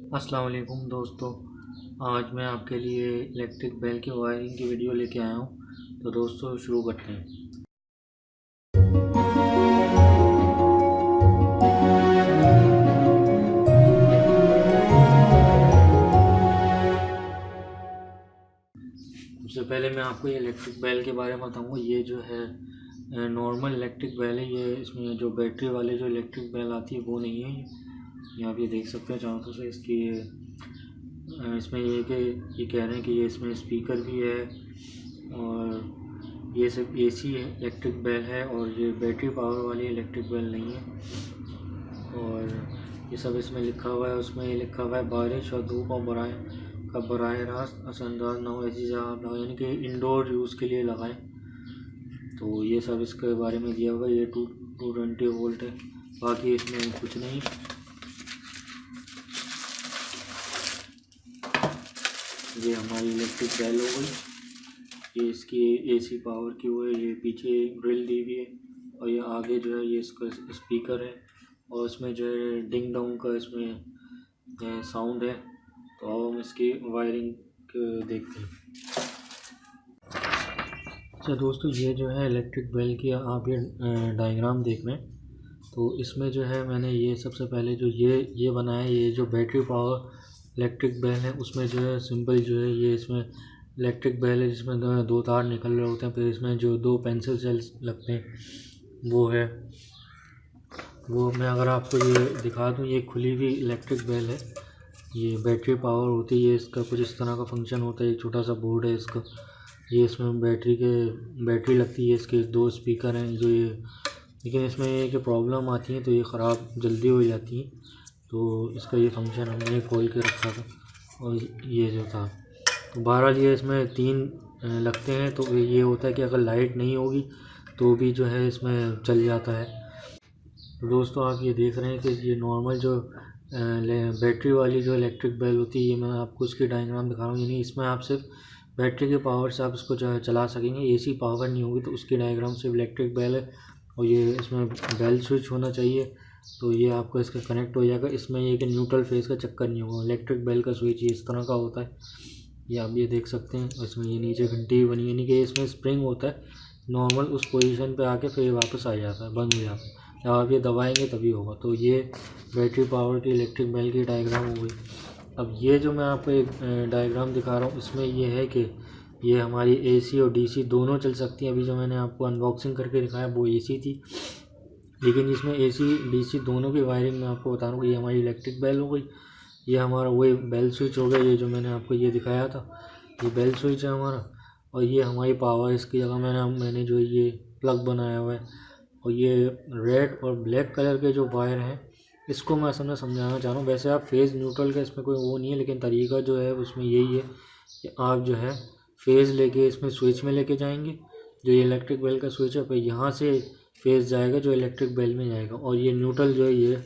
अस्सलाम वालेकुम दोस्तों। आज मैं आपके लिए इलेक्ट्रिक बेल की वायरिंग की वीडियो लेके आया हूँ। तो दोस्तों शुरू करते हैं। सबसे पहले मैं आपको ये इलेक्ट्रिक बेल के बारे में बताऊँगा। ये जो है नॉर्मल इलेक्ट्रिक बेल है। ये इसमें जो बैटरी वाले जो इलेक्ट्रिक बेल आती है वो नहीं है। ये आप ये देख सकते हैं चारों से इसकी इसमें ये कि ये कह रहे हैं कि ये इसमें स्पीकर भी है और ये सिर्फ एसी इलेक्ट्रिक बेल है और ये बैटरी पावर वाली इलेक्ट्रिक बेल नहीं है। और ये सब इसमें लिखा हुआ है। उसमें ये लिखा हुआ है बारिश और धूप और बराह रास्त असरअंदाज ना हो ऐसी जगह आप लगाएं, यानी कि इंडोर यूज़ के लिए लगाएं। तो ये सब इसके बारे में दिया हुआ है। ये 220 वोल्ट है, बाकी इसमें कुछ नहीं। ये हमारी इलेक्ट्रिक बेल हो गई। ये इसकी एसी पावर की वो है। ये पीछे ग्रिल दी हुई है और ये आगे जो है ये इसका स्पीकर है और इसमें जो है डिंग डोंग का इसमें साउंड है। तो अब हम इसकी वायरिंग देखते हैं। अच्छा दोस्तों, ये जो है इलेक्ट्रिक बेल की आप ये डायग्राम देख रहे हैं। तो इसमें जो है मैंने ये सबसे पहले जो ये बनाया है, ये जो बैटरी पावर इलेक्ट्रिक बेल है उसमें जो है सिंपल जो है ये इसमें इलेक्ट्रिक बेल है जिसमें दो तार निकल रहे होते हैं। फिर इसमें जो दो पेंसिल सेल्स लगते हैं वो है। वो मैं अगर आपको ये दिखा दूँ, ये खुली हुई इलेक्ट्रिक बेल है। ये बैटरी पावर होती है, इसका कुछ इस तरह का फंक्शन होता है। एक छोटा सा बोर्ड है इसका। ये इसमें बैटरी लगती है। इसके दो स्पीकर हैं जो ये, लेकिन इसमें ये कि प्रॉब्लम आती है तो ये ख़राब जल्दी हो जाती है। तो इसका ये फंक्शन हमने खोल के रखा था और ये जो था तो बहरहाल ये इसमें 3 लगते हैं। तो ये होता है कि अगर लाइट नहीं होगी तो भी जो है इसमें चल जाता है। तो दोस्तों आप ये देख रहे हैं कि ये नॉर्मल जो बैटरी वाली जो इलेक्ट्रिक बेल होती है, ये मैं आपको उसकी डायग्राम दिखा रहा हूँ। यानी इसमें आप सिर्फ बैटरी के पावर से आप इसको चला सकेंगे। एसी पावर नहीं होगी। तो उसकी डायग्राम सिर्फ इलेक्ट्रिक बेल है और ये इसमें बेल स्विच होना चाहिए। तो ये आपको इसका कनेक्ट हो जाएगा। इसमें ये कि न्यूट्रल फेस का चक्कर नहीं होगा। इलेक्ट्रिक बेल का स्विच ये इस तरह का होता है। ये आप ये देख सकते हैं। इसमें ये नीचे घंटी बनी है, यानी कि इसमें स्प्रिंग होता है। नॉर्मल उस पोजीशन पे आके फिर वापस आ जाता है, बंद हो जाता है। जब आप ये दबाएंगे तभी होगा। तो ये बैटरी पावर की इलेक्ट्रिक बेल की डायग्राम हो गई। अब ये जो मैं आपको एक डायग्राम दिखा रहा हूँ, इसमें ये है कि ये हमारी एसी और डीसी दोनों चल सकती हैं। अभी जो मैंने आपको अनबॉक्सिंग करके दिखाया वो एसी थी, लेकिन इसमें एसी डीसी दोनों की वायरिंग मैं आपको बता रहा हूँ। ये हमारी इलेक्ट्रिक बेल हो गई। ये हमारा वही बेल स्विच हो गया, ये जो मैंने आपको ये दिखाया था, ये बेल स्विच है हमारा। और ये हमारी पावर, इसकी जगह मैंने जो ये प्लग बनाया हुआ है। और ये रेड और ब्लैक कलर के जो वायर हैं इसको मैं असल में समझाना चाह रहा हूँ। वैसे आप फेज़ न्यूट्रल का इसमें कोई वो नहीं है, लेकिन तरीका जो है उसमें यही है कि आप जो है फेज़ लेके इसमें स्विच में लेके जाएंगे। जो ये इलेक्ट्रिक बेल का स्विच है, फिर यहाँ से फेज़ जाएगा जो इलेक्ट्रिक बेल में जाएगा। और ये न्यूट्रल जो है ये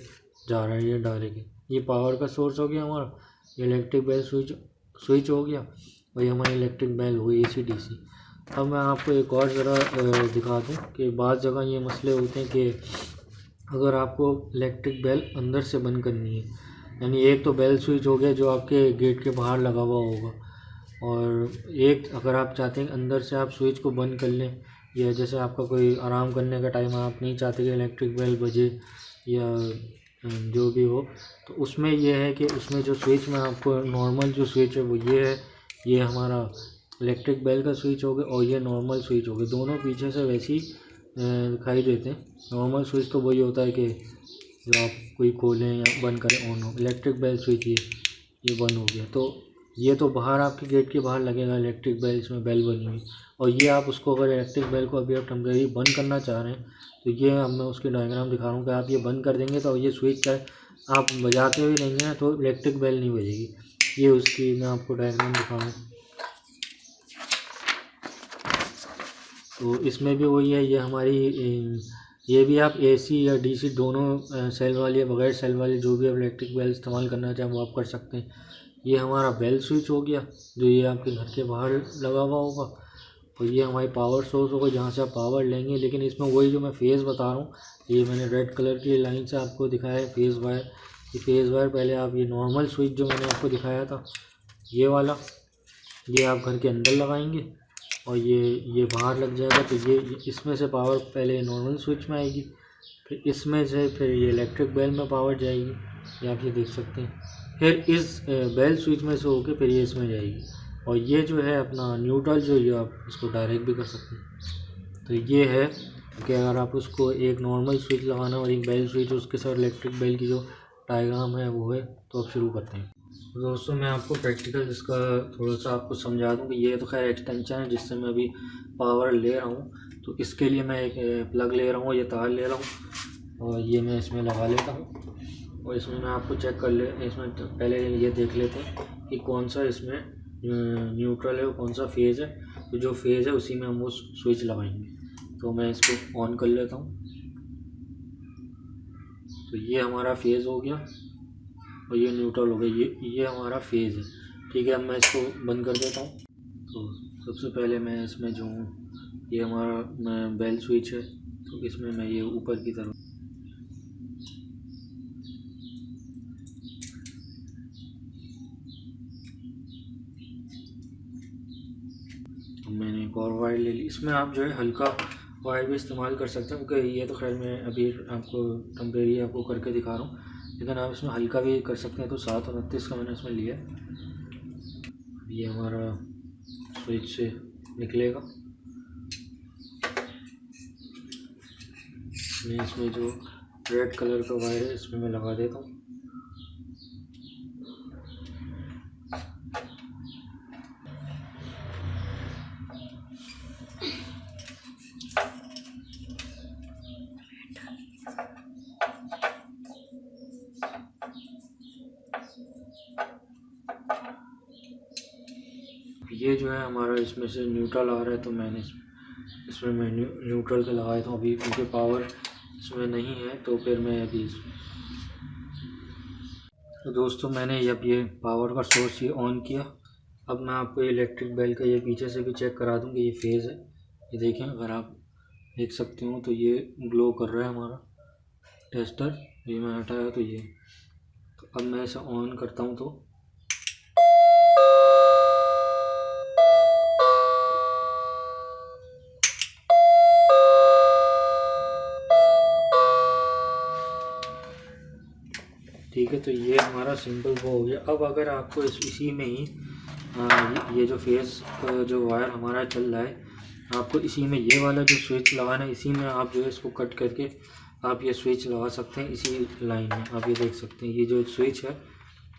जा रहा है, ये डायरेक्ट। ये पावर का सोर्स हो गया हमारा। ये इलेक्ट्रिक बेल स्विच हो गया और ये हमारी इलेक्ट्रिक बेल हुई एसी डीसी। अब मैं आपको एक और ज़रा दिखा दूँ कि बाज़ जगह ये मसले होते हैं कि अगर आपको इलेक्ट्रिक बेल अंदर से बंद करनी है, यानी एक तो बेल स्विच हो गया जो आपके गेट के बाहर लगा हुआ होगा, और एक अगर आप चाहते हैं अंदर से आप स्विच को बंद कर लें, या जैसे आपका कोई आराम करने का टाइम आप नहीं चाहते कि इलेक्ट्रिक बेल बजे या जो भी हो, तो उसमें यह है कि उसमें जो स्विच में आपको नॉर्मल जो स्विच है वो ये है। ये हमारा इलेक्ट्रिक बेल का स्विच हो गया और ये नॉर्मल स्विच हो गया। दोनों पीछे से वैसे ही दिखाई देते हैं। नॉर्मल स्विच तो वही होता है कि जो आप कोई खोलें या बंद करें ऑन हो। इलेक्ट्रिक बेल स्विच ये बंद हो गया। तो ये तो बाहर आपके गेट के बाहर लगेगा इलेक्ट्रिक बेल, इसमें बेल बनी हुई। और ये आप उसको अगर इलेक्ट्रिक बेल को अभी आप टेम्परेरी बंद करना चाह रहे हैं तो ये अब मैं उसकी डायग्राम दिखा रहा हूँ कि आप ये बंद कर देंगे तो ये स्विच है आप बजाते हुए नहीं हैं तो इलेक्ट्रिक बेल नहीं बजेगी। ये उसकी मैं आपको डायग्राम दिखा रहा हूँ। तो इसमें भी वही है। ये हमारी ये भी आप एसी या डीसी दोनों सेल वाली या बगैर सेल वाली जो भी आप इलेक्ट्रिक बेल इस्तेमाल करना चाहें वो आप कर सकते हैं। ये हमारा बेल स्विच हो गया जो ये आपके घर के बाहर लगा हुआ होगा। और ये हमारी पावर सोर्स होगा जहाँ से आप पावर लेंगे। लेकिन इसमें वही जो मैं फेज़ बता रहा हूँ, ये मैंने रेड कलर की लाइन से आपको दिखाया है फेज़ वायर। ये फेज़ वायर पहले आप ये नॉर्मल स्विच जो मैंने आपको दिखाया था ये वाला, ये आप घर के अंदर लगाएंगे और ये बाहर लग जाएगा। तो ये इसमें से पावर पहले नॉर्मल स्विच में आएगी, फिर इसमें से फिर ये इलेक्ट्रिक बेल में पावर जाएगी, ये आप ये देख सकते हैं। फिर इस बेल स्विच में से होके फिर ये इसमें जाएगी। और ये जो है अपना न्यूट्रल जो ये आप इसको डायरेक्ट भी कर सकते हैं। तो ये है कि अगर आप उसको एक नॉर्मल स्विच लगाना और एक बेल स्विच उसके साथ इलेक्ट्रिक बेल की जो डायग्राम है वो है, तो आप शुरू करते हैं। तो दोस्तों मैं आपको प्रैक्टिकल इसका थोड़ा सा आपको समझा दूँ कि ये तो खैर एक्सटेंशन है जिससे मैं अभी पावर ले रहा हूँ। तो इसके लिए मैं एक प्लग ले रहा हूँ, ये तार ले रहा हूँ और ये मैं इसमें लगा लेता हूँ। और इसमें मैं आपको चेक कर ले, इसमें पहले ये देख लेते हैं कि कौन सा इसमें न्यूट्रल है और कौन सा फेज़ है। तो जो फेज़ है उसी में हम वो स्विच लगाएंगे। तो मैं इसको ऑन कर लेता हूँ। तो ये हमारा फेज़ हो गया और ये न्यूट्रल हो गया, ये हमारा फेज़ है। ठीक है, अब मैं इसको बंद कर देता हूँ। तो सबसे पहले मैं इसमें जो ये हमारा बेल स्विच है, तो इसमें मैं ये ऊपर की तरफ मैंने एक और वायर ले ली। इसमें आप जो है हल्का वायर भी इस्तेमाल कर सकते हैं, क्योंकि ये तो खैर मैं अभी आपको टेम्परेरी आपको करके दिखा रहा हूँ, लेकिन आप इसमें हल्का भी कर सकते हैं। तो 729 का मैंने इसमें लिया। ये हमारा स्विच से निकलेगा। मैं इसमें जो रेड कलर का वायर है इसमें मैं लगा देता हूँ। ये जो है हमारा इसमें से न्यूट्रल आ रहा है, तो मैंने इसमें मैं न्यूट्रल पे लगाया था। अभी क्योंकि पावर इसमें नहीं है तो फिर मैं अभी तो दोस्तों मैंने अब ये पावर का सोर्स ये ऑन किया। अब मैं आपको इलेक्ट्रिक बेल का ये पीछे से भी चेक करा दूँ कि ये फेज़ है। ये देखें, अगर आप देख सकते हो तो ये ग्लो कर रहा है हमारा टेस्टर। ये मैं हटाया तो ये, तो अब मैं इसे ऑन करता हूँ तो ठीक है। तो ये हमारा सिंपल वो हो गया। अब अगर आपको इसी में ही ये जो फेस का जो वायर हमारा चल रहा है, आपको इसी में ये वाला जो स्विच लगाना है, इसी में आप जो है इसको कट करके आप ये स्विच लगा सकते हैं इसी लाइन में। आप ये देख सकते हैं ये जो स्विच है,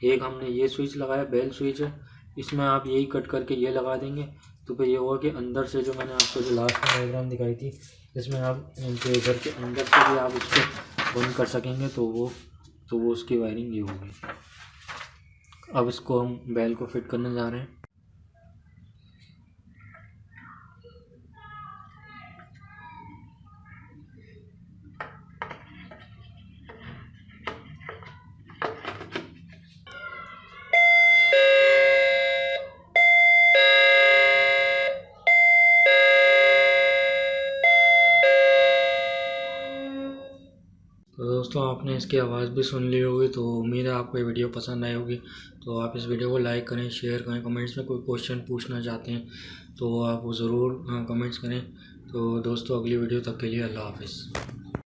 एक हमने ये स्विच लगाया बेल स्विच है, इसमें आप यही कट करके ये लगा देंगे। तो फिर ये होगा कि अंदर से जो मैंने आपको जो लास्ट में डायग्राम दिखाई थी, इसमें आप जो घर के अंदर से भी आप इसको बंद कर सकेंगे। तो वो उसकी वायरिंग ये होगी। अब इसको हम बेल को फिट करने जा रहे हैं। तो दोस्तों आपने इसकी आवाज़ भी सुन ली होगी, तो उम्मीद है आपको ये वीडियो पसंद आई होगी। तो आप इस वीडियो को लाइक करें, शेयर करें, कमेंट्स में कोई क्वेश्चन पूछना चाहते हैं तो आप वो ज़रूर कमेंट्स करें। तो दोस्तों अगली वीडियो तक के लिए अल्लाह हाफ़िज़।